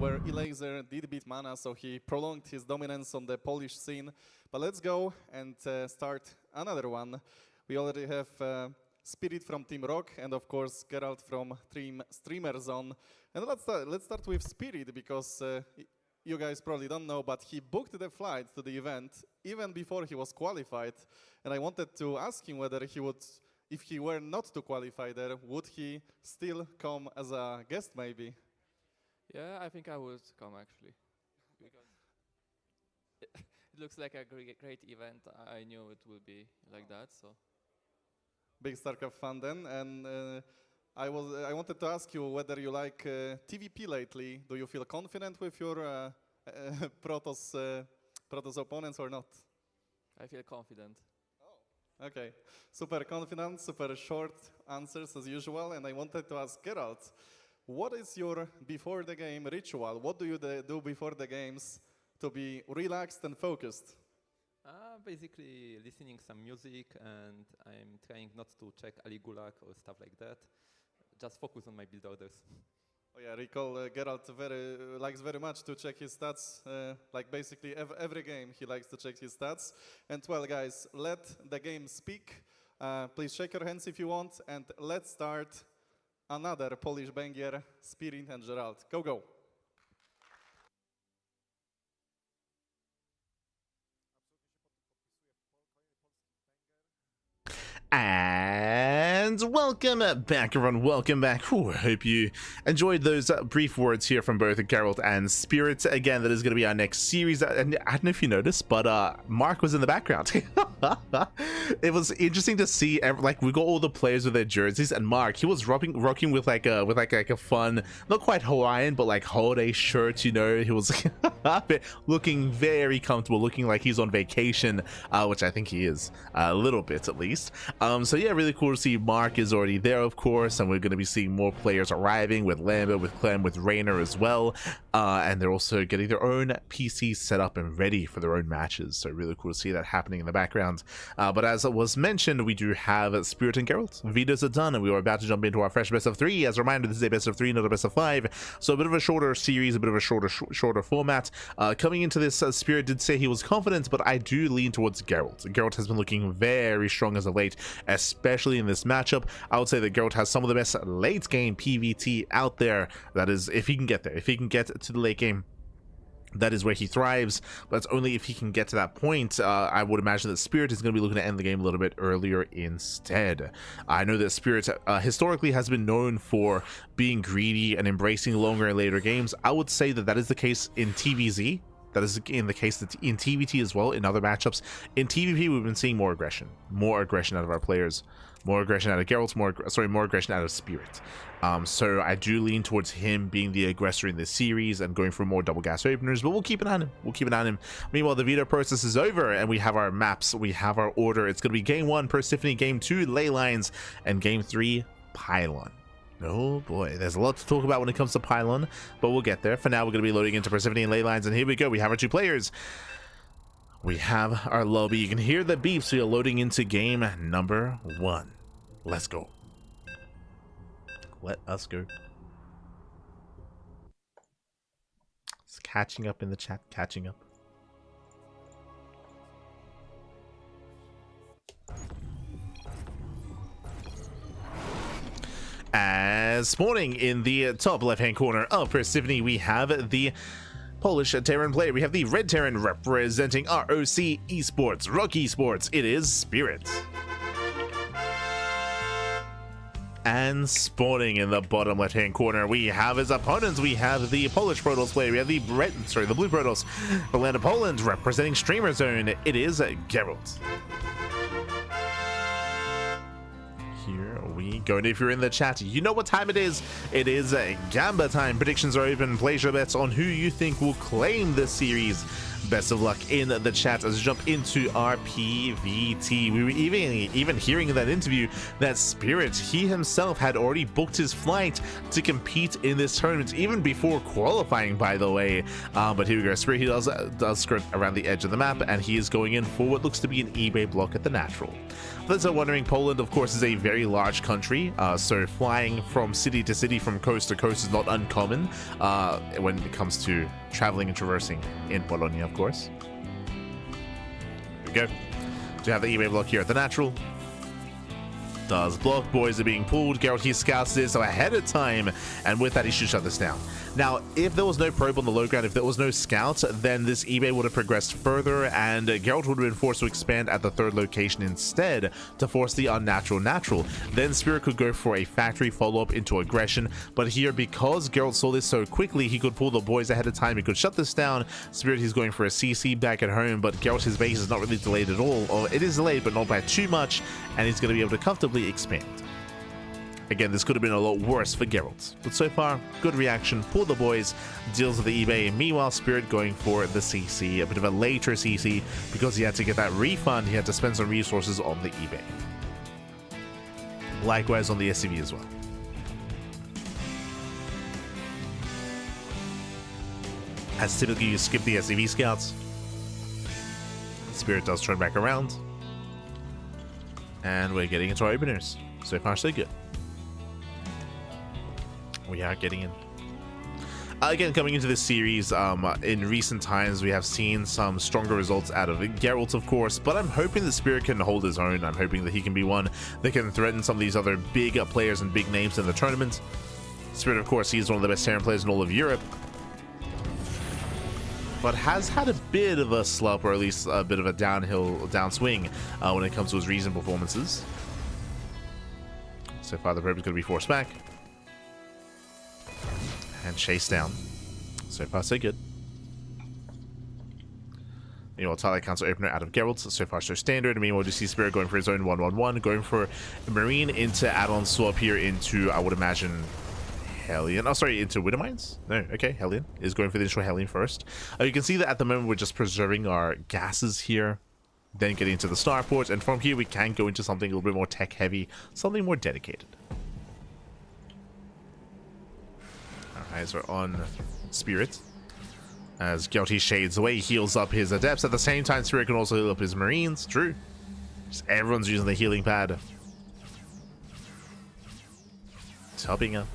where Elaser did beat Mana, so he prolonged his dominance on the Polish scene. But let's go and start another one. We already have Spirit from Team Rock and of course Gerald from Team Streamer Zone. And let's start with Spirit because you guys probably don't know, but he booked the flight to the event even before he was qualified. And I wanted to ask him whether he would, if he were not to qualify there, would he still come as a guest maybe? Yeah, I think I would come actually. Because it looks like a great event. I knew it would be like that, so. Big StarCraft fan then, and I wanted to ask you whether you like TvP lately. Do you feel confident with your Protoss opponents or not? I feel confident. Oh, okay. Super confident, super short answers as usual, and I wanted to ask Gerald, what is your before the game ritual? What do you do before the games to be relaxed and focused? Basically listening some music, and I'm trying not to check Ali Gulag or stuff like that. Just focus on my build orders. Oh yeah, recall Gerald likes very much to check his stats. Like basically every game he likes to check his stats. And well guys, let the game speak. Please shake your hands if you want, and let's start another Polish banger, Spirit and Gerald. Go, go. And welcome back, everyone. Welcome back. Ooh, I hope you enjoyed those brief words here from both Gerald and Spirit. Again, that is going to be our next series. And I don't know if you noticed, but Mark was in the background. It was interesting to see. Like, we got all the players with their jerseys, and Mark, he was rocking with like a fun, not quite Hawaiian, but like holiday shirt. You know, he was looking very comfortable, looking like he's on vacation, which I think he is a little bit at least. So yeah, really cool to see Mark is already there, of course, and we're going to be seeing more players arriving with Lambert, with Clem, with Rainer as well, and they're also getting their own PCs set up and ready for their own matches, so really cool to see that happening in the background. But as it was mentioned, we do have Spirit and Gerald. Videos are done, and we are about to jump into our fresh best of 3. As a reminder, this is a best of 3, not a best of 5, so a bit of a shorter series, a bit of a shorter format. Coming into this, Spirit did say he was confident, but I do lean towards Gerald. Gerald has been looking very strong as of late, especially in this matchup. I would say that Gerald has some of the best late game PvT out there. That is, if he can get there, if he can get to the late game, that is where he thrives. But that's only if he can get to that point. I would imagine that Spirit is going to be looking to end the game a little bit earlier instead. I know that Spirit historically has been known for being greedy and embracing longer and later games. I would say that that is the case in TvZ. That is in the case that in TvT as well, in other matchups. In TvP, we've been seeing more aggression out of our players, more aggression out of Geralt, more aggression out of Spirit. So I do lean towards him being the aggressor in this series and going for more double gas openers, but we'll keep an eye on him. Meanwhile, the veto process is over, and we have our maps, we have our order. It's going to be game 1, Persephone, game 2, Ley Lines, and game 3, Pylon. Oh boy, there's a lot to talk about when it comes to Pylon, but we'll get there. For now, we're going to be loading into Persephone and Ley Lines, and here we go. We have our 2 players. We have our lobby. You can hear the beeps. We are loading into game number 1. Let's go. Let us go. It's catching up in the chat, catching up. As spawning in the top left-hand corner of Persephone, we have the Polish Terran player. We have the red Terran representing ROC Esports, Rock Esports. It is Spirit. And spawning in the bottom left-hand corner, we have his opponents. We have the Polish Protoss player. We have the blue Protoss for land of Poland representing Streamer Zone. It is Gerald. Here we go, and if you're in the chat, you know what time it is. It is Gamba time. Predictions are open. Place your bets on who you think will claim this series. Best of luck in the chat as we jump into our PVT. We were even hearing in that interview that Spirit, he himself had already booked his flight to compete in this tournament, even before qualifying, by the way. But here we go. Spirit, he does skirt around the edge of the map, and he is going in for what looks to be an eBay block at the natural. For those who are wondering, Poland, of course, is a very large country, so flying from city to city, from coast to coast is not uncommon when it comes to traveling and traversing in Polonia, of course. Here we go. We have the eBay block here at the natural. Does block. Boys are being pulled. Gerald, he scouts this ahead of time, and with that, he should shut this down. Now, if there was no probe on the low ground, if there was no scout, then this eBay would have progressed further, and Gerald would have been forced to expand at the third location instead to force the unnatural natural. Then Spirit could go for a factory follow-up into aggression, but here, because Gerald saw this so quickly, he could pull the boys ahead of time. He could shut this down. Spirit, he's going for a CC back at home, but Gerald, his base is not really delayed at all, or it is delayed, but not by too much, and he's going to be able to comfortably expand. Again, this could have been a lot worse for Gerald, but so far, good reaction. Pull the boys, deals with the eBay. Meanwhile, Spirit going for the CC, a bit of a later CC, because he had to get that refund. He had to spend some resources on the eBay. Likewise on the SCV as well. As typically, you skip the SCV scouts. Spirit does turn back around. And we're getting into our openers. So far, so good. We are getting in. Again, coming into this series, in recent times, we have seen some stronger results out of Geralt, of course, but I'm hoping the Spirit can hold his own. I'm hoping that he can be one that can threaten some of these other big players and big names in the tournament. Spirit, of course, he's one of the best Terran players in all of Europe, but has had a bit of a slump, or at least a bit of a downswing when it comes to his recent performances. So far, the probe is going to be forced back and chased down. So far, so good. Meanwhile, Tyler counts opener out of Geralt. So far, so standard. Meanwhile, you see Spirit going for his own 1-1-1, going for a Marine into add-on swap here into, I would imagine, Hellion. Oh, sorry, into Widowmines? No, okay, Hellion is going for the initial Hellion first. You can see that at the moment we're just preserving our gases here, then getting into the starport, and from here we can go into something a little bit more tech-heavy, something more dedicated. Eyes are on Spirit as Geralt shades away, heals up his adepts. At the same time, Spirit can also heal up his Marines. True. Just everyone's using the healing pad. Topping up.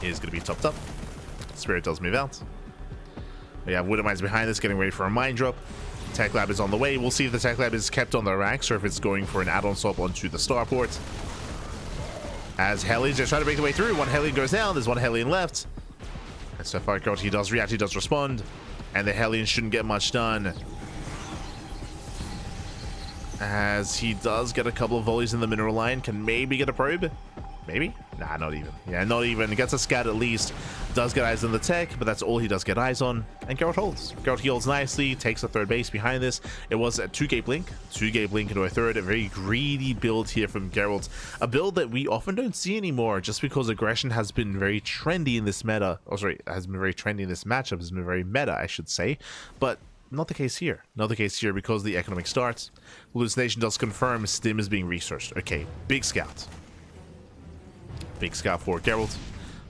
Is going to be topped up. Spirit does move out. We have Widowmines behind us, getting ready for a mine drop. Tech Lab is on the way. We'll see if the Tech Lab is kept on the racks or if it's going for an add-on swap onto the starport. As Hellions just trying to break the way through. One Hellion goes down. There's one Hellion left. And so far, he does react. He does respond. And the Hellion shouldn't get much done, as he does get a couple of volleys in the mineral line. Can maybe get a probe. Maybe? Nah, not even. Yeah, not even. Gets a scat at least. Does get eyes on the tech, but that's all he does get eyes on. And Geralt holds. Geralt heals nicely, takes a third base behind this. It was a 2-gate blink. 2-gate blink into a third. A very greedy build here from Geralt. A build that we often don't see anymore, just because aggression has been very trendy in this meta. Oh, sorry, has been very trendy in this matchup. Has been very meta, I should say. But not the case here. Not the case here because the economic starts. Hallucination does confirm Stim is being researched. Okay, big scout. Big scout for Geralt.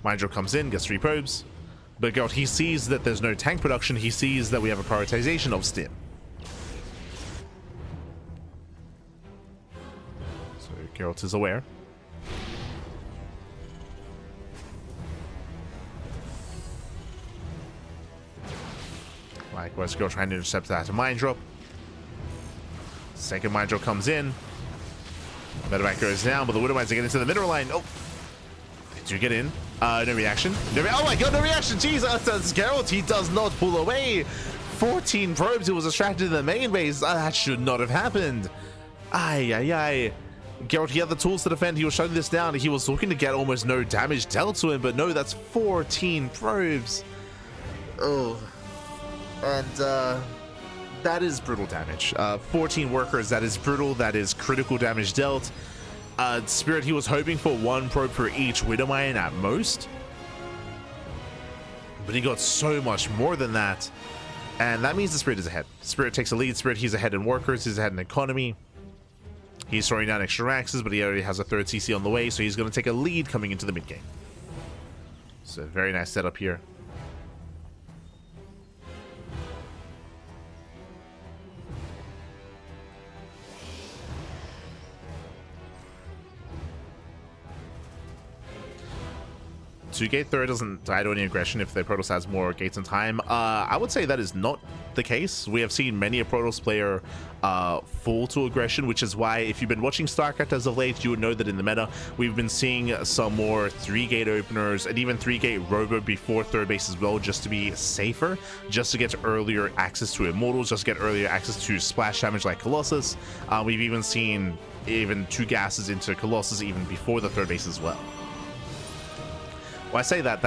Mindro comes in, gets 3 probes. But Geralt, he sees that there's no tank production. He sees that we have a prioritization of Stim. So Geralt is aware. Likewise, Geralt trying to intercept that mine drop. Second mine drop comes in. Medevac goes down, but the Widowmines are getting into the mineral line. Oh! Did you get in? No reaction. Oh my god, no reaction! Jeez, that's Geralt. He does not pull away. 14 probes. He was distracted in the main base. That should not have happened. Ay. Geralt, he had the tools to defend. He was shutting this down. He was looking to get almost no damage dealt to him, but no, that's 14 probes. Oh. And, that is brutal damage. 14 workers, that is brutal. That is critical damage dealt. Spirit, he was hoping for 1 probe for each Widowmine at most, but he got so much more than that, and that means the Spirit is ahead. Spirit takes a lead. Spirit, he's ahead in workers, he's ahead in economy. He's throwing down extra axes, but he already has a 3rd CC on the way, so he's going to take a lead coming into the mid game. So very nice setup here. To gate third doesn't die to any aggression if the Protoss has more gates in time. I would say that is not the case. We have seen many a Protoss player fall to aggression, which is why if you've been watching StarCraft as of late, you would know that in the meta, we've been seeing some more 3-gate openers and even 3-gate robo before third base as well, just to be safer, just to get earlier access to Immortals, just to get earlier access to splash damage like Colossus. We've even seen 2 gases into Colossus even before the third base as well. Well, I say that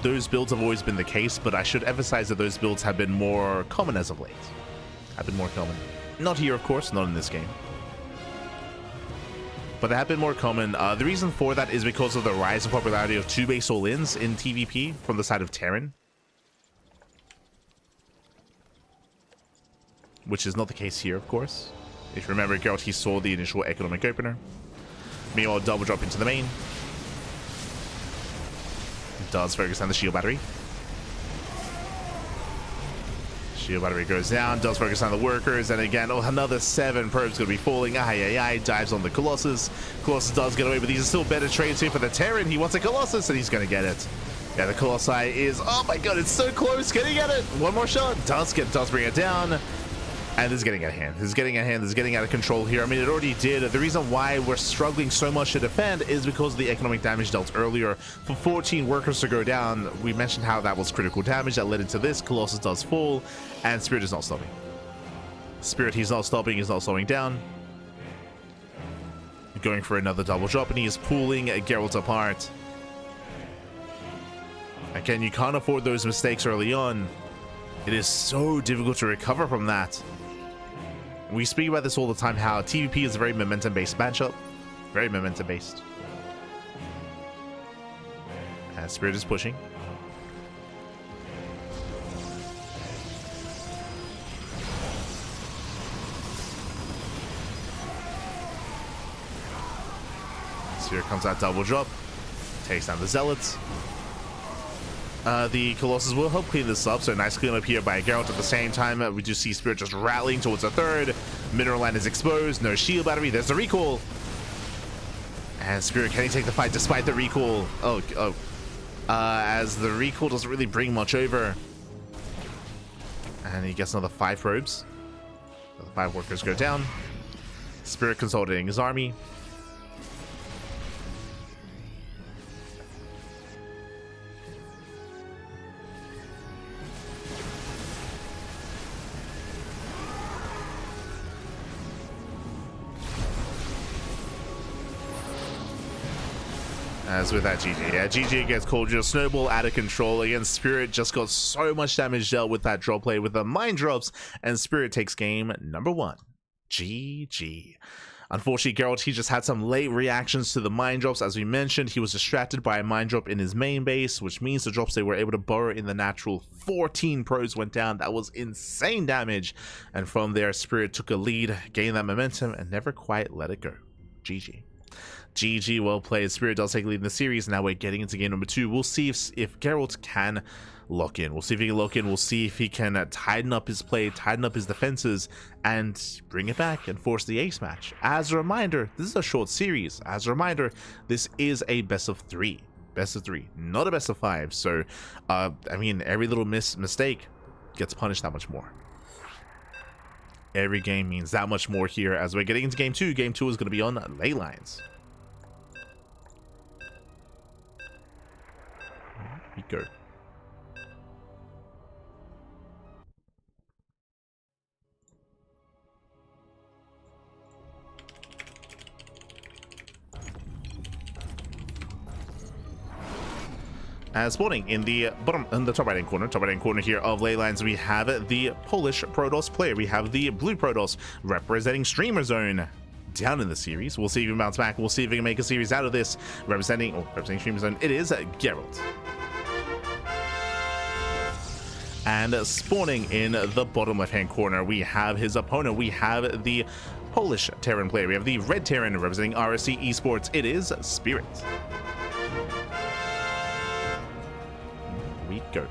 those builds have always been the case, but I should emphasize that those builds have been more common as of late. Have been more common. Not here, of course, not in this game. But they have been more common. The reason for that is because of the rise in popularity of 2-base all-ins in TvP from the side of Terran, which is not the case here, of course. If you remember, Gerald, he saw the initial economic opener. Meanwhile, double drop into the main. Does focus on the shield battery. Shield battery goes down, does focus on the workers, and again, another 7 probes going to be falling. Dives on the Colossus. Colossus does get away, but these are still better trades here for the Terran. He wants a Colossus, and he's going to get it. Yeah, the Colossi is, oh my god, it's so close. Can he get it? One more shot. Does bring it down. And this is getting out of hand. This is getting out of control here. I mean, it already did. The reason why we're struggling so much to defend is because of the economic damage dealt earlier. For 14 workers to go down, we mentioned how that was critical damage that led into this. Colossus does fall, and Spirit is not stopping. Spirit, he's not stopping. He's not slowing down. Going for another double drop, and he is pulling Gerald apart. Again, you can't afford those mistakes early on. It is so difficult to recover from that. We speak about this all the time, how TvP is a very momentum-based matchup. Very momentum-based. And Spirit is pushing. Spirit comes out double drop. Takes down the Zealots. The Colossus will help clean this up, so nice cleanup here by Gerald. At the same time, we do see Spirit just rattling towards a third. Mineral Land is exposed, no shield battery, there's the recall. And Spirit, can he take the fight despite the recall? As the recall doesn't really bring much over. And he gets another 5 probes. The 5 workers go down. Spirit consolidating his army. As with that GG. Yeah, GG gets called just snowball out of control. Again, Spirit just got so much damage dealt with that drop play with the mine drops, and Spirit takes game number 1. GG. Unfortunately, Gerald, he just had some late reactions to the mine drops. As we mentioned, he was distracted by a mine drop in his main base, which means the drops they were able to borrow in the natural 14 pros went down. That was insane damage. And from there, Spirit took a lead, gained that momentum, and never quite let it go. GG. GG, well played. Spirit does take a lead in the series. Now we're getting into game number 2. We'll see if Gerald can lock in. We'll see if he can lock in. We'll see if he can tighten up his play, tighten up his defenses, and bring it back and force the ace match. As a reminder, this is a short series. As a reminder, this is a best of 3. Best of 3, not a best of 5. So, I mean, every little mistake gets punished that much more. Every game means that much more here as we're getting into game 2. Game 2 is going to be on ley lines. We go. Spawning in the top right hand corner here of ley lines, we have the Polish Protoss player. We have the blue Protoss representing Streamer Zone. down in the series. We'll see if he can bounce back. We'll see if he can make a series out of this. Representing Stream Zone, it is Gerald. And spawning in the bottom left-hand corner, we have his opponent. We have the Polish Terran player. We have the red Terran representing RSC Esports. It is Spirit. Here we go.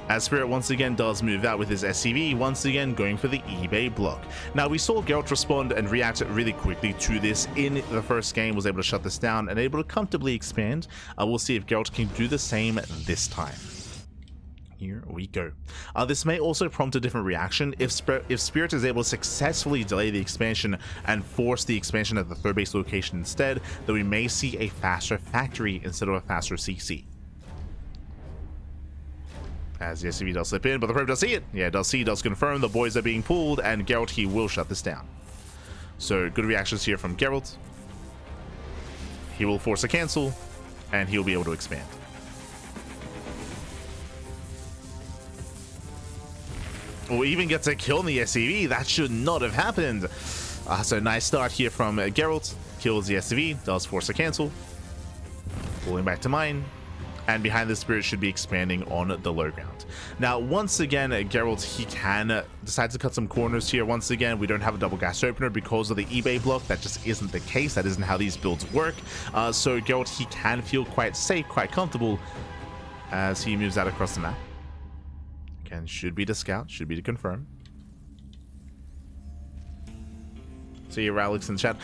As Spirit once again does move out with his SCV, once again going for the eBay block. Now, we saw Gerald respond and react really quickly to this in the first game, was able to shut this down and able to comfortably expand. We'll see if Gerald can do the same this time. Here we go. This may also prompt a different reaction. If Spirit is able to successfully delay the expansion and force the expansion at the third base location instead, then we may see a faster factory instead of a faster CC. As the SCV does slip in, but the probe does see it. Yeah, does see, does confirm the boys are being pulled, and Gerald, he will shut this down. So good reactions here from Gerald. He will force a cancel, and he'll be able to expand. Or even gets a kill in the SCV. That should not have happened. So nice start here from Gerald. Kills the SCV, does force a cancel. Pulling back to mine. And behind the Spirit should be expanding on the low ground. Now, once again, Gerald, he can decide to cut some corners here. Once again, we don't have a double gas opener because of the eBay block. That just isn't the case. That isn't how these builds work. So Gerald, he can feel quite safe, quite comfortable as he moves out across the map. Again, should be to scout, should be to confirm. See you, Alex, in the chat.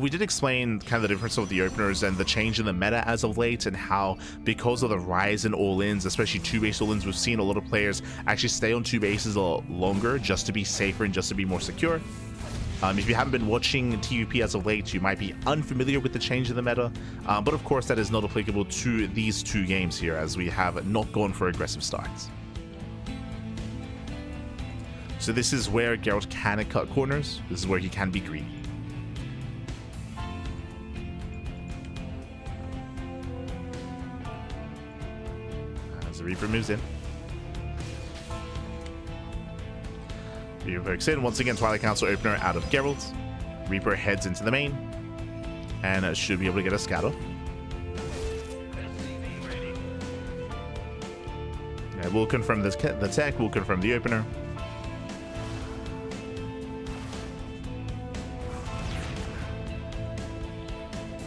We did explain kind of the difference of the openers and the change in the meta as of late, and how because of the rise in all-ins, especially two-base all-ins, we've seen a lot of players actually stay on two bases a lot longer just to be safer and just to be more secure. If you haven't been watching TvP as of late, you might be unfamiliar with the change in the meta, but of course that is not applicable to these two games here, as we have not gone for aggressive starts. So this is where Gerald can cut corners. This is where he can be greedy. As the Reaper moves in. Reaper pokes in. Once again, Twilight Council opener out of Gerald. Reaper heads into the main. And should be able to get a scout off. Yeah, we'll confirm the tech. We'll confirm the opener.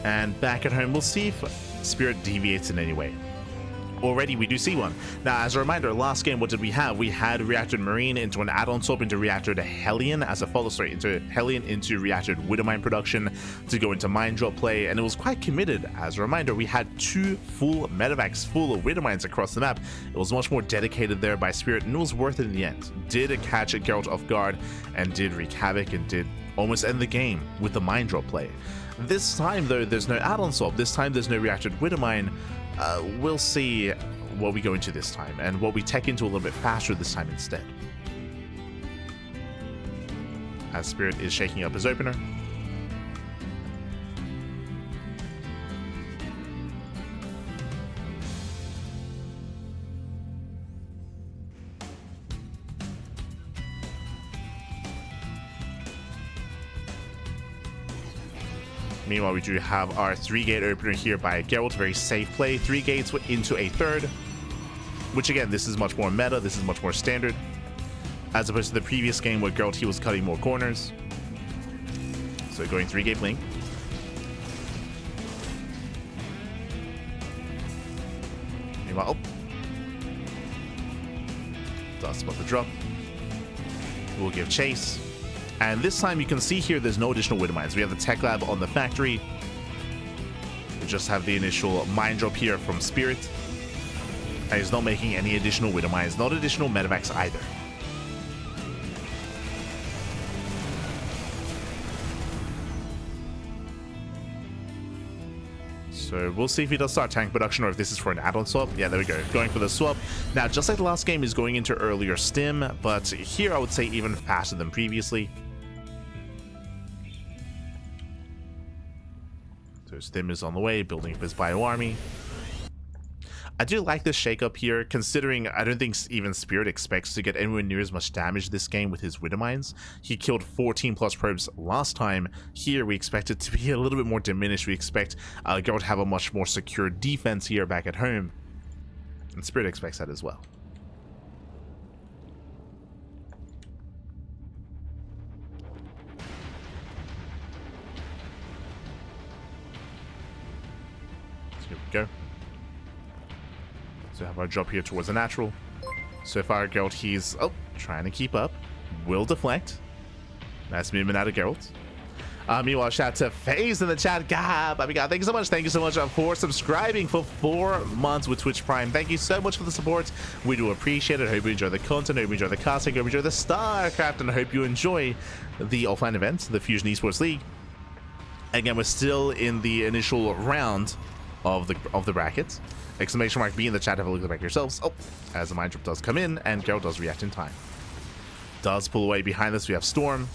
And back at home, we'll see if Spirit deviates in any way. Already, we do see one. Now, as a reminder, last game, what did we have? We had reacted Marine into an add-on swap into reacted Hellion as a follow, sorry, into Hellion into reacted Widowmine production to go into mine drop play, and it was quite committed. As a reminder, we had two full medevacs full of Widowmines across the map. It was much more dedicated there by Spirit, and it was worth it in the end. Did catch Geralt off guard, and did wreak havoc, and did almost end the game with the mine drop play. This time, though, there's no add-on swap. This time, there's no reacted Widowmine. We'll see what we go into this time, and what we tech into a little bit faster this time instead. As Spirit is shaking up his opener. Meanwhile, we do have our 3-gate opener here by Geralt. Very safe play. 3 gates into a third. Which, again, this is much more meta. This is much more standard. As opposed to the previous game where Geralt, he was cutting more corners. So going 3-gate blink. Meanwhile, does spot the drop. We'll give chase. And this time you can see here there's no additional Widowmines. We have the tech lab on the factory. We just have the initial mine drop here from Spirit. And he's not making any additional Widowmines, not additional medevacs either. So we'll see if he does start tank production or if this is for an add-on swap. Yeah, there we go. Going for the swap. Now, just like the last game, is going into earlier stim, but here I would say even faster than previously. So Stim is on the way, building up his bio army. I do like this shakeup here, considering I don't think even Spirit expects to get anywhere near as much damage this game with his Widow Mines. He killed 14 plus probes last time. Here we expect it to be a little bit more diminished. We expect Gerald to have a much more secure defense here back at home. And Spirit expects that as well. So here we go. So have our drop here towards the natural. So far, Gerald, he's trying to keep up. Will deflect. Nice movement out of Gerald. Meanwhile, shout out to FaZe in the chat. God, my God, thank you so much. Thank you so much for subscribing for 4 months with Twitch Prime. Thank you so much for the support. We do appreciate it. I hope you enjoy the content. I hope you enjoy the casting. I hope you enjoy the StarCraft. And I hope you enjoy the offline event, the Fusion Esports League. Again, we're still in the initial round of the brackets. Exclamation mark B in the chat. Have a look at the back yourselves. As the mind drop does come in, and Gerald does react in time. Does pull away behind this. We have Storm.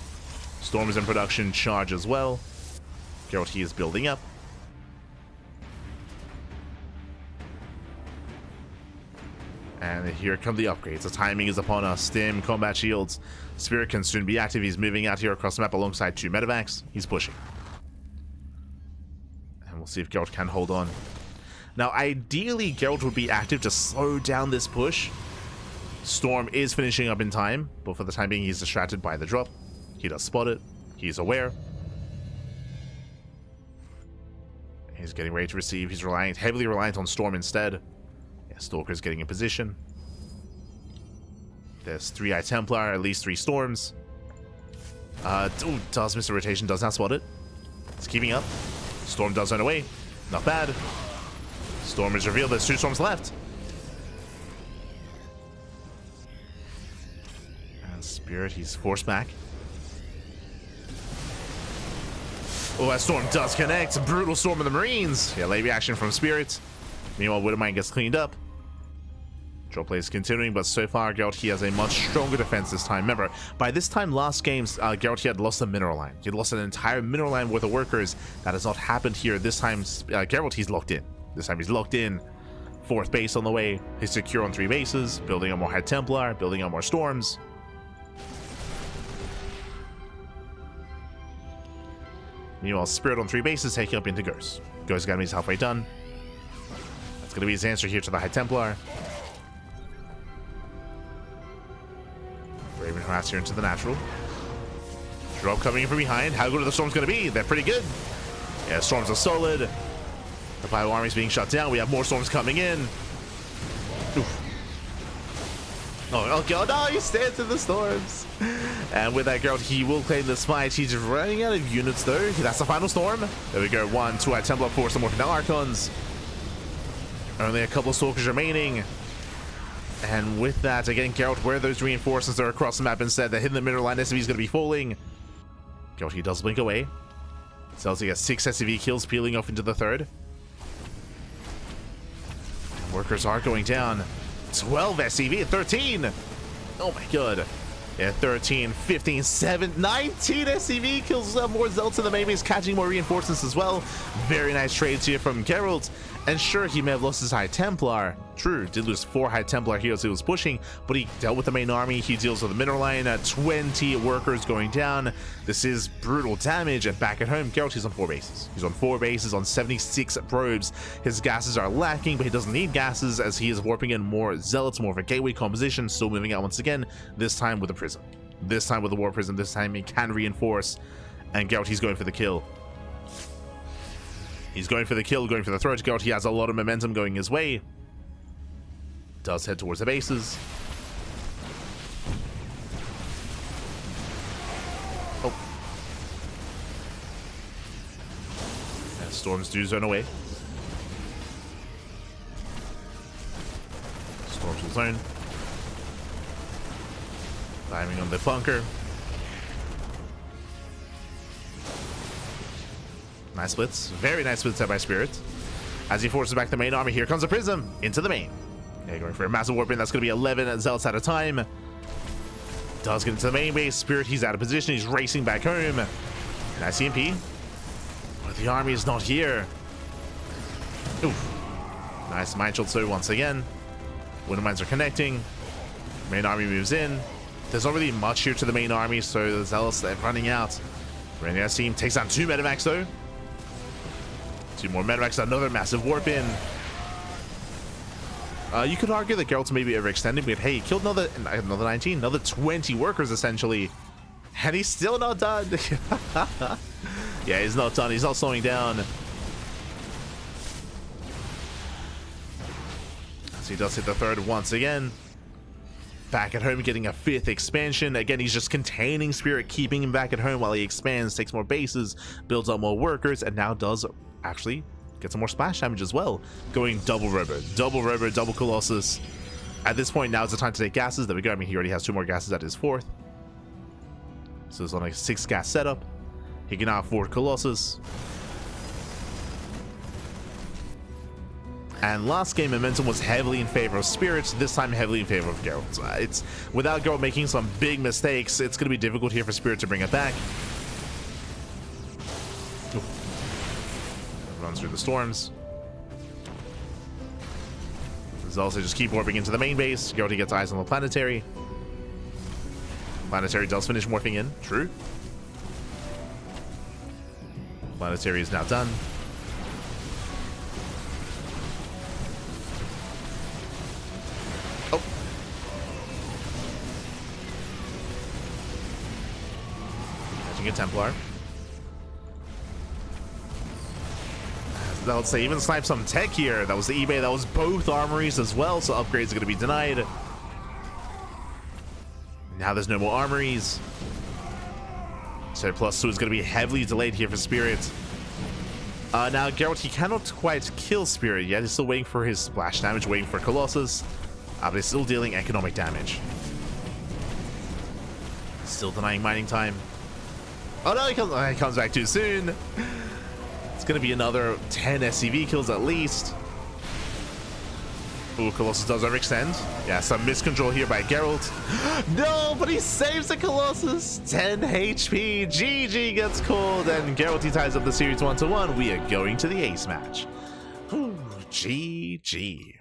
Storm is in production. Charge as well. Gerald, he is building up. And here come the upgrades. The timing is upon us. Stim, combat shields. Spirit can soon be active. He's moving out here across the map alongside 2 medevacs. He's pushing. And we'll see if Gerald can hold on. Now, ideally, Gerald would be active to slow down this push. Storm is finishing up in time, but for the time being, he's distracted by the drop. He does spot it. He's aware. He's getting ready to receive. He's heavily reliant on Storm instead. Yeah, Stalker's getting in position. There's 3 Eye Templar, at least 3 Storms. Does miss a rotation, does not spot it. It's keeping up. Storm does run away. Not bad. Storm is revealed. There's 2 Storms left. And Spirit, he's forced back. Oh, that Storm does connect. Brutal Storm of the Marines. Yeah, late reaction from Spirit. Meanwhile, Widowmine gets cleaned up. Draw play is continuing, but so far, Gerald, he has a much stronger defense this time. Remember, by this time last game, Gerald, he had lost a mineral line. He had lost an entire mineral line worth of workers. That has not happened here. This time, Gerald, he's locked in. This time he's locked in. 4th base on the way. He's secure on 3 bases. Building on more High Templar. Building on more Storms. Meanwhile, Spirit on 3 bases taking up into Ghost. Ghost Academy is halfway done. That's going to be his answer here to the High Templar. Raven harass here into the natural. Drop coming in from behind. How good are the Storms going to be? They're pretty good. Yeah, Storms are solid. The Bio Army is being shut down. We have more Storms coming in. Oof. Oh god, no, he stands in the Storms. And with that, Gerald, he will claim this fight. He's running out of units, though. That's the final Storm. There we go. 1, 2 Eye Templar, 4 some more now Archons. Only a couple of Stalkers remaining. And with that, again, Gerald, where those reinforcements are across the map instead, they're hitting the middle line. SCV is going to be falling. Gerald, he does blink away. Tells he has 6 SCV kills peeling off into the 3rd. Workers are going down. 12 SCV, 13. Oh my god. Yeah, 13, 15, 7, 19 SCV kills more Zealots in the main base, catching more reinforcements as well. Very nice trades here from Gerald. And sure, he may have lost his High Templar. True, did lose 4 High Templar here as he was pushing, but he dealt with the main army. He deals with the mineral line. 20 workers going down. This is brutal damage. And back at home, Gerald, he's on 4 bases. He's on 4 bases on 76 probes. His gases are lacking, but he doesn't need gases as he is warping in more Zealots, more of a gateway composition. Still moving out once again, this time with a prism. This time with a war prism. This time he can reinforce. And Gerald, he's going for the kill. He's going for the kill, going for the throat. Gerald, he has a lot of momentum going his way. Does head towards the bases. Oh. And Storms do zone away. Storms will zone. Climbing on the bunker. Nice splits. Very nice splits out by Spirit. As he forces back the main army, here comes a Prism into the main. Yeah, going for a massive warp in. That's going to be 11 Zealots at a time. Does get into the main base. Spirit, he's out of position. He's racing back home. Nice CMP. But the army is not here. Oof. Nice mind shield so once again. Winter Mines are connecting. Main army moves in. There's not really much here to the main army, so the Zealots, they're running out. Renier's team takes down 2 Medivacs though. 2 more Medivacs, another massive warp in. You could argue that Gerald's maybe overextending, but hey, he killed another 19, another 20 workers essentially. And he's still not done. Yeah, he's not done. He's not slowing down. So he does hit the 3rd once again. Back at home, getting a 5th expansion. Again, he's just containing Spirit, keeping him back at home while he expands, takes more bases, builds up more workers, and now does actually get some more splash damage as well. Going double Robo, double Colossus. At this point, now is the time to take gases. There we go. I mean, he already has 2 more gases at his 4th. So it's on like a 6 gas setup. He can now afford Colossus. And last game, momentum was heavily in favor of Spirit. This time, heavily in favor of Gerald. It's without Gerald making some big mistakes, it's going to be difficult here for Spirit to bring it back. Ooh. Runs through the storms. There's also just keep warping into the main base. Gerald gets eyes on the planetary. Planetary does finish morphing in. True. Planetary is now done. Oh. Catching a Templar. Let's say even snipe some tech here. That was the eBay. That was both armories as well. So upgrades are going to be denied. Now there's no more armories. So +2 is going to be heavily delayed here for Spirit. Now Gerald, he cannot quite kill Spirit yet. He's still waiting for his splash damage, waiting for Colossus. But he's still dealing economic damage. Still denying mining time. Oh no, he comes back too soon. It's going to be another 10 SCV kills at least. Ooh, Colossus does overextend. Yeah, some miscontrol here by Gerald. No, but he saves the Colossus. 10 HP. GG gets called, and Gerald, he ties up the series 1-1. We are going to the ace match. Ooh, GG.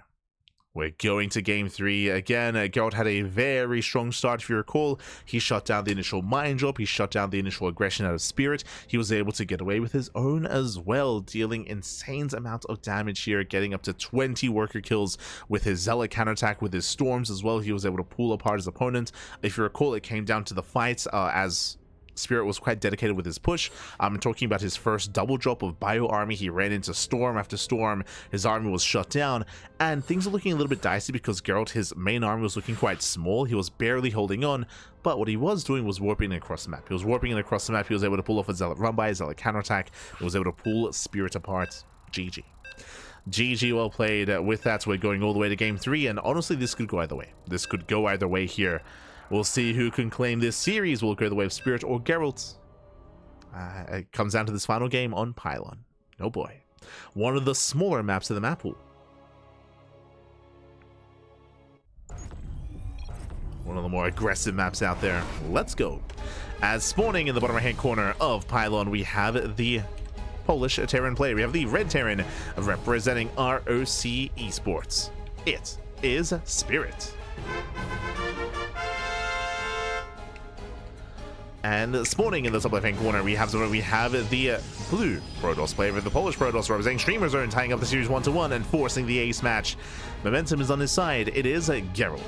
We're going to game 3. Again, Gerald had a very strong start. If you recall, he shut down the initial mine drop. He shut down the initial aggression out of Spirit. He was able to get away with his own as well, dealing insane amounts of damage here, getting up to 20 worker kills with his Zealot counterattack, with his storms as well. He was able to pull apart his opponent. If you recall, it came down to the fights as Spirit was quite dedicated with his push. I'm talking about his first double drop of Bio Army. He ran into storm after storm. His army was shut down, and things are looking a little bit dicey because Gerald, his main army, was looking quite small. He was barely holding on, but what he was doing was warping across the map. He was warping across the map. He was able to pull off a Zealot run by, a Zealot counterattack. He was able to pull Spirit apart. GG. GG, well played. With that, we're going all the way to game 3, and honestly, this could go either way. This could go either way here. We'll see who can claim this series. Will go the way of Spirit or Gerald. It comes down to this final game on Pylon. Oh boy. One of the smaller maps of the map pool. One of the more aggressive maps out there. Let's go. As spawning in the bottom right hand corner of Pylon, we have the Polish Terran player. We have the red Terran representing ROC Esports. It is Spirit. And spawning in the top left-hand corner, we have the blue Protoss player, the Polish Protoss representing Streamer Zone, tying up the series 1-1 and forcing the ace match. Momentum is on his side. It is Gerald.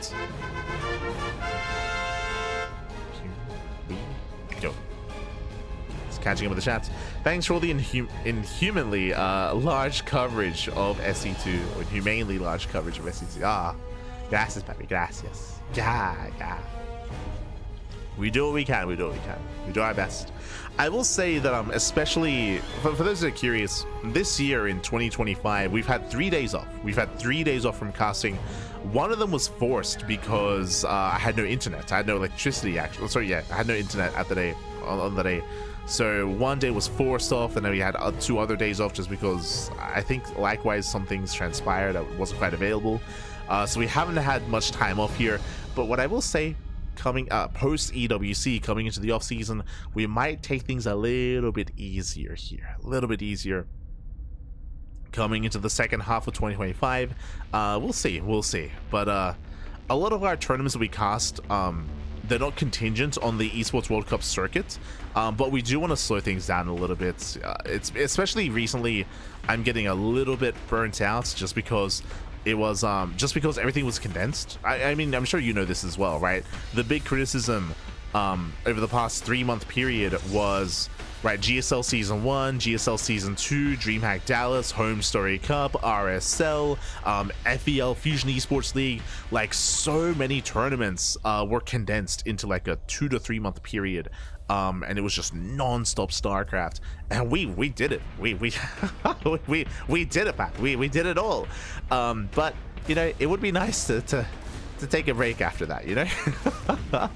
Here we go. Just catching up with the chat. Thanks for all the inhumanly large coverage of SC2, or inhumanely large coverage of SC2. Ah, gracias, papi, gracias. Yeah. We do what we can. We do our best. I will say that especially for those that are curious, this year in 2025, we've had 3 days off. We've had 3 days off from casting. One of them was forced because I had no internet. I had no electricity. Actually, sorry, yeah, I had no internet at the day on the day. So one day was forced off, and then we had 2 other days off just because I think likewise some things transpired that wasn't quite available. So we haven't had much time off here. But what I will say, coming post EWC, coming into the off season, we might take things a little bit easier here, a little bit easier, coming into the second half of 2025. We'll see. But a lot of our tournaments that we cast, they're not contingent on the Esports World Cup circuit, but we do want to slow things down a little bit. It's especially recently, I'm getting a little bit burnt out just because it was just because everything was condensed. I mean, I'm sure you know this as well, right? The big criticism over the past 3-month period was, right, GSL Season 1, GSL Season 2, DreamHack Dallas, Home Story Cup, RSL, FEL, Fusion Esports League. Like, so many tournaments were condensed into like a 2 to 3 month period. And it was just non-stop StarCraft, and we did it. We did it, Pat. We did it all. But you know, it would be nice to take a break after that, you know.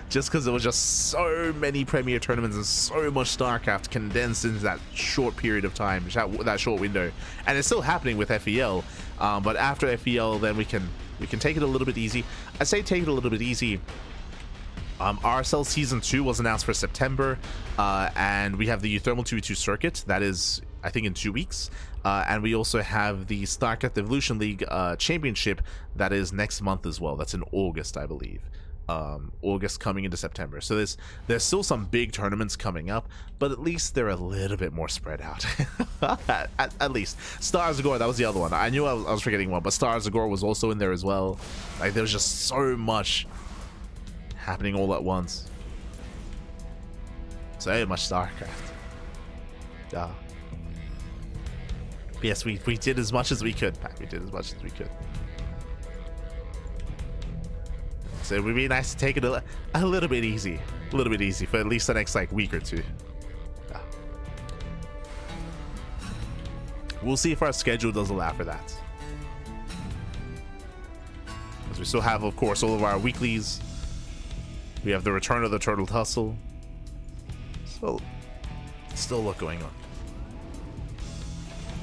Just because there was just so many premier tournaments and so much StarCraft condensed into that short period of time, that short window. And it's still happening with FEL, but after FEL, then we can take it a little bit easy. I say take it a little bit easy. RSL Season 2 was announced for September, and we have the Thermal 2v2 circuit that is, I think, in 2 weeks, and we also have the StarCraft Evolution League Championship that is next month as well. That's in August, I believe. August coming into September. So there's still some big tournaments coming up, but at least they're a little bit more spread out. at least Stars of Gore, that was the other one. I knew I was forgetting one, but Stars of Gore was also in there as well. Like, there was just so much happening all at once. So much StarCraft. Yes, we did as much as we could, Pat. We did as much as we could. So it would be nice to take it a little bit easy. A little bit easy for at least the next like week or two. Yeah. We'll see if our schedule does allow for that. Because we still have, of course, all of our weeklies. We have the return of the Turtle Tussle. So, still a lot going on.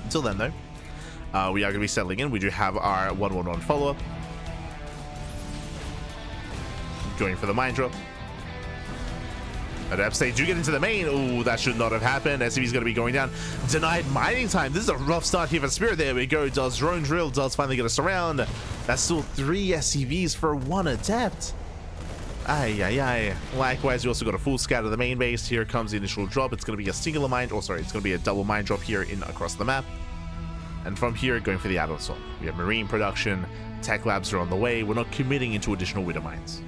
Until then, though, we are going to be settling in. We do have our 1-1-1 follow-up. Going for the mine drop. At Epstein do get into the main. Oh, that should not have happened. SCV's going to be going down. Denied mining time. This is a rough start here for Spirit. There we go. Does drone drill. Does finally get us around. That's still 3 SCVs for 1 adept. Aye. Likewise, we also got a full scout of the main base. Here comes the initial drop. It's going to be a singular mine. Or sorry, it's going to be a double mine drop here in across the map. And from here, going for the add-on zone. We have marine production. Tech labs are on the way. We're not committing into additional widow mines.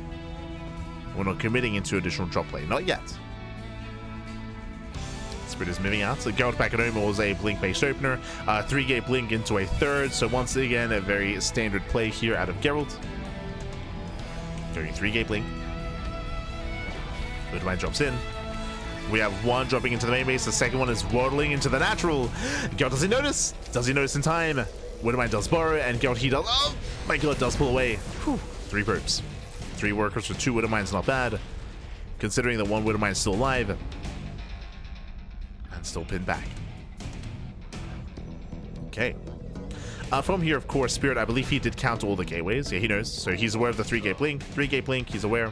We're not committing into additional drop play. Not yet. Spirit is moving out. So Gerald back at home was a blink-based opener. 3-gate blink into a third. So once again, a very standard play here out of Gerald. Going 3-gate blink. Widowmine drops in. We have one dropping into the main base. The second one is waddling into the natural. Gerald doesn't notice. Does he notice in time? Widowmine does borrow, and Gerald, he does. Oh my god, does pull away. Whew. 3 probes. 3 workers for 2 Widowmines, not bad. Considering that 1 Widowmine is still alive. And still pinned back. Okay. From here, of course, Spirit, I believe he did count all the gateways. Yeah, he knows. So he's aware of the 3-gate blink. 3-gate blink, he's aware.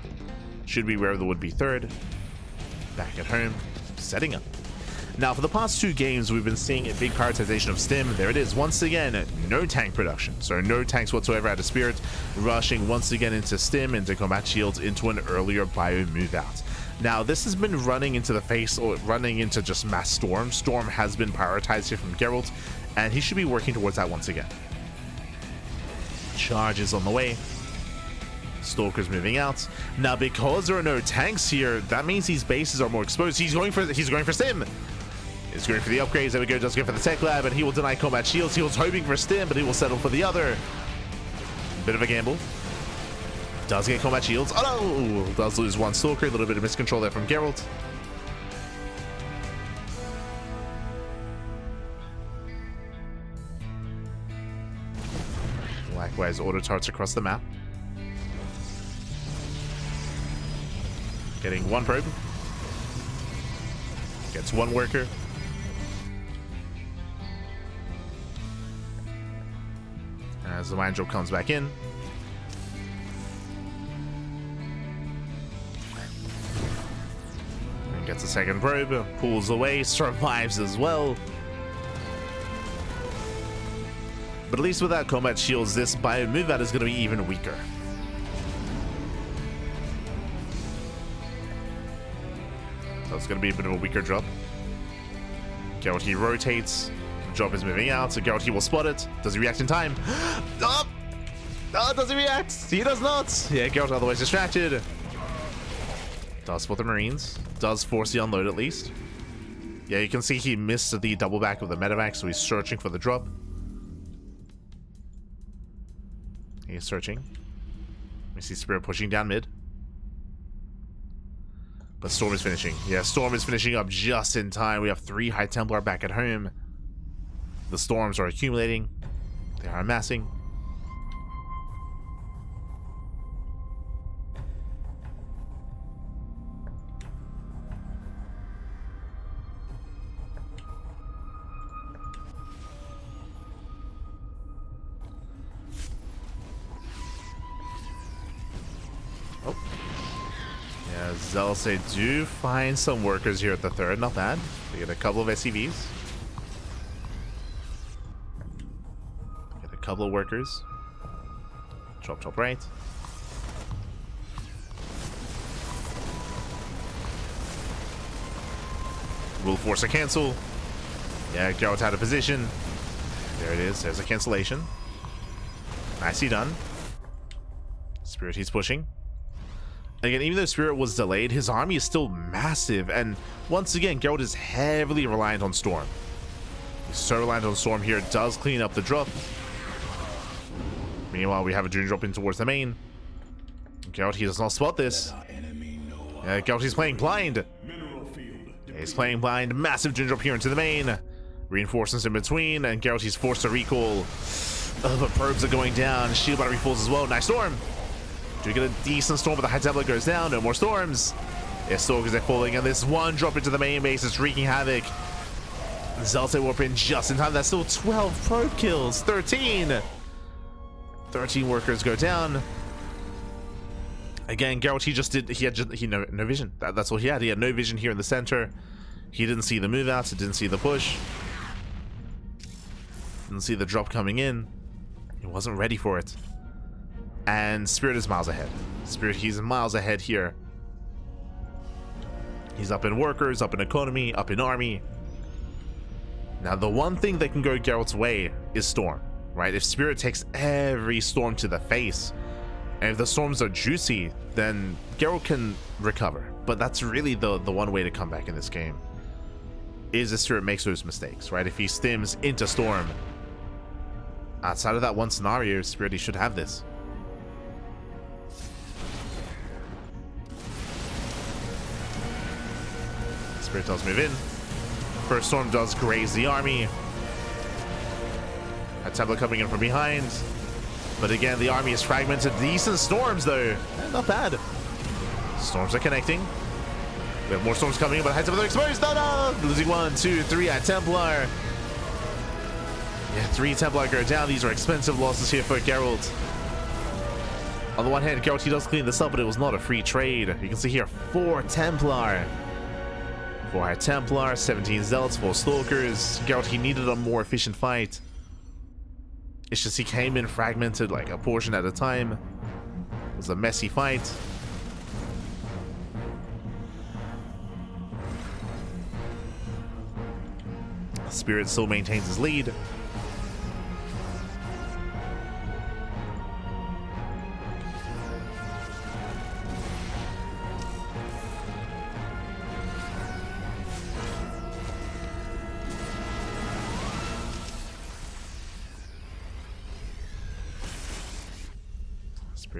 Should be aware of the would-be third. Back at home. Setting up. Now, for the past 2 games, we've been seeing a big prioritization of Stim. There it is. Once again, no tank production. So no tanks whatsoever out of Spirit. Rushing once again into Stim, into combat shields, into an earlier bio move out. Now, this has been running into the face, or running into just mass Storm. Storm has been prioritized here from Gerald, and he should be working towards that once again. Charge is on the way. Stalker's moving out. Now, because there are no tanks here, that means these bases are more exposed. He's going for Stim. He's going for the upgrades. There we go. Does go for the tech lab, and he will deny combat shields. He was hoping for Stim, but he will settle for the other. Bit of a gamble. Does get combat shields. Oh no! Does lose 1 Stalker. A little bit of miscontrol there from Gerald. Likewise, auto tarts across the map. Getting 1 probe. Gets 1 worker. As the mine drop comes back in. And gets a 2nd probe. Pulls away. Survives as well. But at least without combat shields, this bio move out is going to be even weaker. So it's going to be a bit of a weaker drop. Gerald, he rotates. The drop is moving out, so Gerald, he will spot it. Does he react in time? Oh! Oh, does he react? He does not. Yeah, Gerald otherwise distracted. Does spot the Marines. Does force the unload at least. Yeah, you can see he missed the double back of the medevac, so he's searching for the drop. He's searching. We see Spirit pushing down mid. But Storm is finishing. Yeah, Storm is finishing up just in time. We have 3 High Templar back at home. The Storms are accumulating. They are amassing. Oh. Yeah, Zealots, they do find some workers here at the third. Not bad. They get a couple of SCVs. Get a couple of workers. Chop, chop right. Will force a cancel. Yeah, Geralt out of position. There it is. There's a cancellation. Nicely done. Spirit, he's pushing. Again, even though Spirit was delayed, his army is still massive, and once again, Gerald is heavily reliant on Storm. He's so reliant on Storm here, does clean up the drop. Meanwhile, we have a June drop in towards the main. Gerald, he does not spot this. Gerald, he's playing blind. He's playing blind, massive June drop here into the main. Reinforcements in between, and Gerald, he's forced to recall. But probes are going down, shield battery falls as well. Nice Storm. Do we get a decent storm, but the High Templar goes down? No more storms. Yeah, Stalkers are falling, and this one drop into the main base is wreaking havoc. Zealot warp in just in time. That's still 12 probe kills. 13 workers go down. Again, Geralt, he had no vision. That's all he had. He had no vision here in the center. He didn't see the move outs. He didn't see the push. Didn't see the drop coming in. He wasn't ready for it. And Spirit is miles ahead. Spirit, he's miles ahead here. He's up in workers, up in economy, up in army. Now, the one thing that can go Geralt's way is Storm, right? If Spirit takes every Storm to the face, and if the Storms are juicy, then Geralt can recover. But that's really the one way to come back in this game, is if Spirit makes those mistakes, right? If he stims into Storm, outside of that one scenario, Spirit, he should have this. Spirit does move in. First Storm does graze the army. A Templar coming in from behind. But again, the army is fragmented. Decent Storms, though. Not bad. Storms are connecting. We have more Storms coming in, but High Templar exposed. No! Losing 1, 2, 3 at Templar. Yeah, 3 Templar go down. These are expensive losses here for Geralt. On the one hand, Geralt, he does clean this up, but it was not a free trade. You can see here, 4 Templar. 4 High Templar, 17 Zealots, 4 Stalkers. Geralt, he needed a more efficient fight. It's just he came in fragmented, like a portion at a time. It was a messy fight. Spirit still maintains his lead.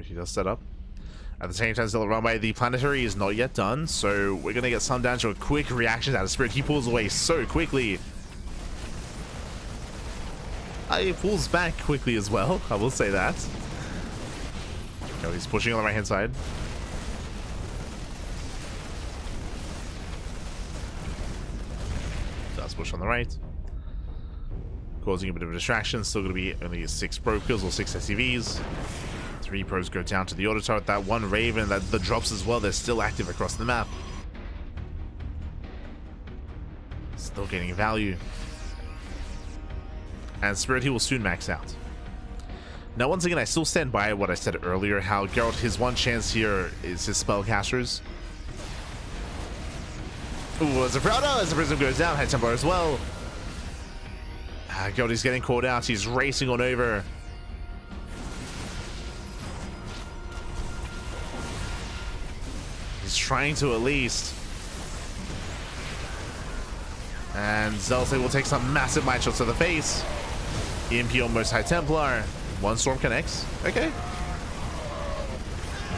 He does set up. At the same time, still run by the planetary is not yet done, so we're gonna get some down to a quick reaction out of Spirit. He pulls away so quickly. He pulls back quickly as well, I will say that. Oh, he's pushing on the right hand side. Does push on the right. Causing a bit of a distraction. Still gonna be only 6 probe kills or 6 SCVs. 3 pros go down to the auto turret. That one Raven, that the drops as well, they're still active across the map. Still getting value. And Spirit, he will soon max out. Now, once again, I still stand by what I said earlier, how Gerald, his one chance here is his spellcasters. Ooh, as a Prism goes down, High Templar as well. Gerald, he's getting called out. He's racing on over. He's trying to at least. And Zelce will take some massive mind shots to the face. EMP almost High Templar. One storm connects. Okay.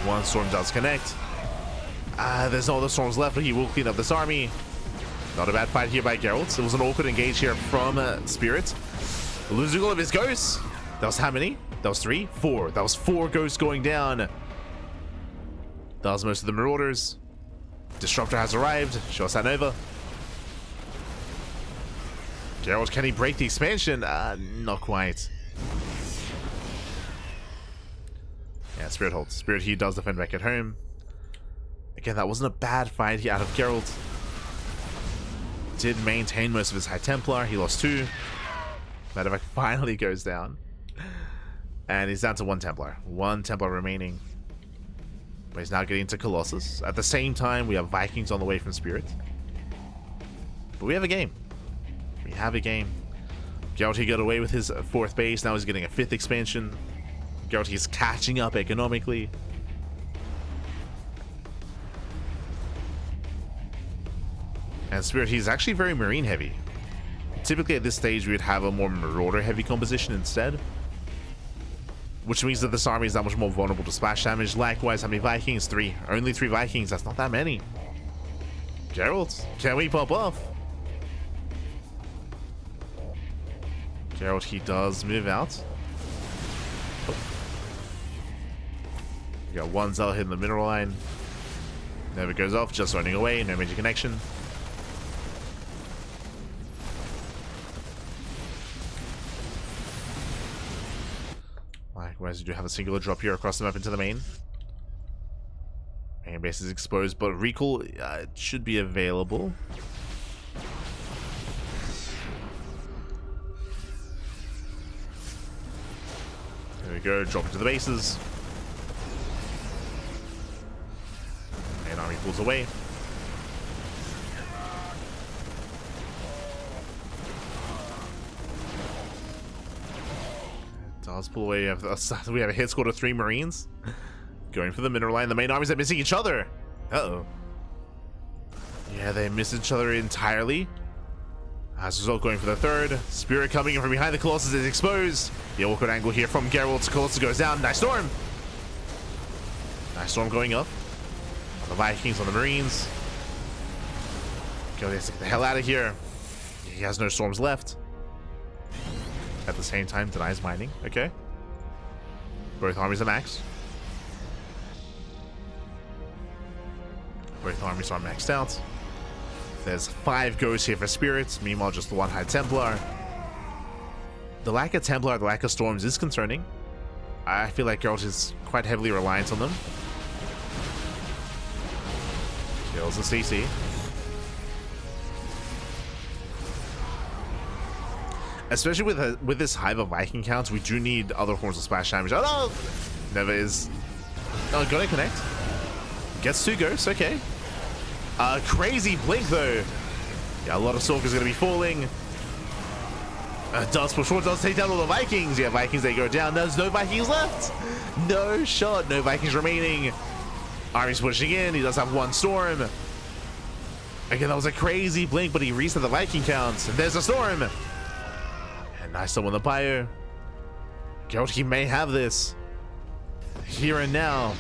One storm does connect. There's no other storms left, but he will clean up this army. Not a bad fight here by Gerald. It was an awkward engage here from Spirit. Losing all of his ghosts. That was how many? That was 3? 4. That was 4 ghosts going down. That was most of the Marauders. Disruptor has arrived. Show us that Nova. Gerald, can he break the expansion? Not quite. Yeah, Spirit holds. Spirit, he does defend back at home. Again, that wasn't a bad fight here out of Gerald. Did maintain most of his High Templar. He lost 2. Medevac finally goes down. And he's down to 1 Templar. 1 Templar remaining. But he's now getting to Colossus. At the same time, we have Vikings on the way from Spirit. But we have a game. We have a game. Gerald, he got away with his 4th base. Now he's getting a 5th expansion. Gerald, he's catching up economically. And Spirit, he's actually very Marine heavy. Typically at this stage, we would have a more Marauder heavy composition instead. Which means that this army is that much more vulnerable to splash damage. Likewise, how many Vikings? 3. Only 3 Vikings. That's not that many. Gerald, can we pop off? Gerald, he does move out. Oh. We got 1 Zell hitting the mineral line. Never goes off, just running away. No major connection. Likewise, you do have a singular drop here across the map into the main. Main base is exposed, but recall should be available. There we go, drop into the bases. Main army pulls away. Does pull away. We have a hit score to 3 Marines. Going for the mineral line. The main armies are missing each other. Uh-oh. Yeah, they miss each other entirely. As a result, going for the 3rd. Spirit coming in from behind the Colossus is exposed. The awkward angle here from Gerald. Colossus goes down. Nice storm. Nice storm going up. On the Vikings, on the Marines. Go, let's get the hell out of here. He has no storms left. At the same time, denies mining. Okay. Both armies are max. Both armies are maxed out. There's 5 ghosts here for Spirits. Meanwhile, just the 1 High Templar. The lack of Templar, the lack of Storms is concerning. I feel like Gerald is quite heavily reliant on them. Kills the CC. Especially with this Hive of Viking counts, we do need other forms of splash damage. Oh no! Never is. Oh, gotta connect. Gets 2 ghosts, okay. Crazy blink though. Yeah, a lot of Stalkers gonna be falling. Does for sure, does take down all the Vikings. Yeah, Vikings, they go down. There's no Vikings left. No shot, no Vikings remaining. Army's pushing in. He does have 1 storm. Again, that was a crazy blink, but he reset the Viking counts. And there's a storm. And nice storm on the pyre. Gerald, he may have this. Here and now.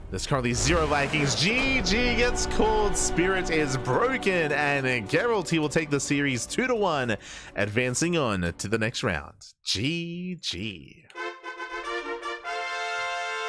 There's currently 0 Vikings. GG gets called. Spirit is broken. And Gerald, he will take the series 2-1, advancing on to the next round. GG.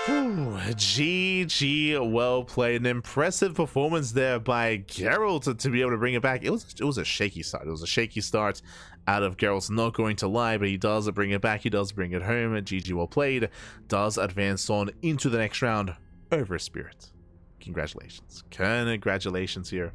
Whew, GG, well played. An impressive performance there by Gerald to be able to bring it back. It was a shaky start. It was a shaky start out of Gerald's, not going to lie, but he does bring it back. He does bring it home. GG, well played. Does advance on into the next round over Spirit. Congratulations. Congratulations here.